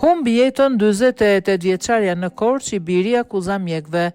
Humbi jetën 48 vjeçarja në Korçë, i biri akuza mjekëve.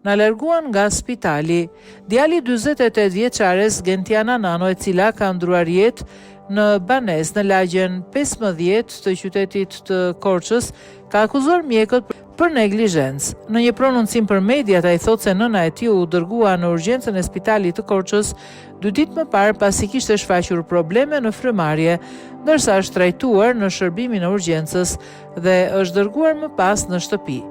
Na larguan nga spitali. Djali 48 vjeçares Gentiana Nano, e cila ka ndruar jetë në banesë në lagjen 15 të qytetit të Korçës, ka akuzuar mjekët për neglizhencë. Në një prononcim për mediat, ai thotë se nëna e tij u dërgua në urgjencën e spitalit të Korçës 2 ditë më parë pasi kishte shfaqur probleme në frymarrje, ndërsa është trajtuar në shërbimin e urgjencës dhe është dërguar më pas në shtëpi.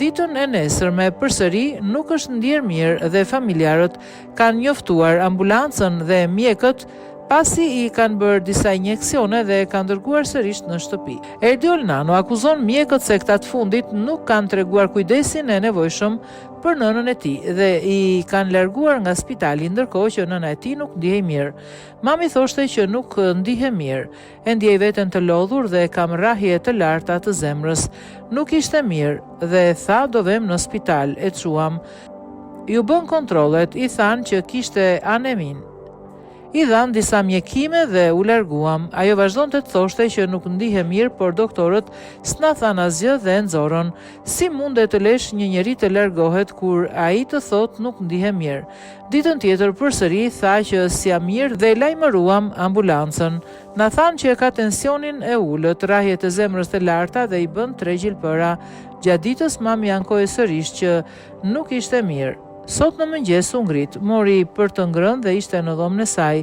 Ditën e nesërme përsëri nuk është ndier mirë dhe familjarët kanë njoftuar ambulancën dhe mjekët pasi i kanë bërë disa injeksione dhe kanë dërguar sërish në shtëpi. Erdiol Nano akuzon mjekët se këta të fundit nuk kanë treguar kujdesin e nevojshëm për nënën e tij dhe i kanë larguar nga spitali, ndërkohë që nëna e tij nuk ndihej mirë. Mami thoshte që nuk ndihej mirë, e ndjej veten të lodhur dhe kam rrahje të larta të zemrës. Nuk ishte mirë dhe tha do vem në spital, e çuam. Ju bën kontrollet, i thanë që kishte anemin. I dhanë disa mjekime dhe u larguam. Ajo vazhdonte të thoshte që nuk ndihe mirë, por doktorët s'na thanë asgjë dhe nxorën. Si mundet të lesh një njeri të largohet kur ai të thotë nuk ndihe mirë? Ditën tjetër përsëri tha që s'jam mirë dhe lajmëruam ambulancën. Na thanë që ka tensionin e ulët, rrahje të zemrës të larta dhe i bën 3 gjilpëra. Gjatë ditës mami ankoi sërish që nuk ishte mirë. Sot në mëngjes u ngrit, mori për të ngrënë dhe ishte në dhomën e saj.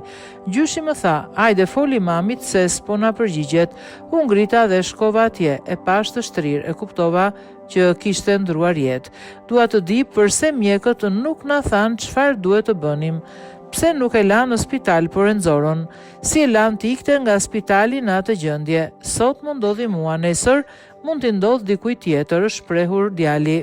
Gjyshi më tha, hajde foli mamit se s'po na përgjigjet. U ngrita dhe shkova atje, e pash të shtrirë, e kuptova që kishte ndruar jetë. Dua të di përse mjekët nuk na thanë çfarë duhet të bënim. Pse nuk e lanë në spital, por e nxorën? Si e lanë të ikte nga spitali në atë gjendje? Sot më ndodhi mua, nesër mund t'i ndodh dikujt tjetër, shprehur djali.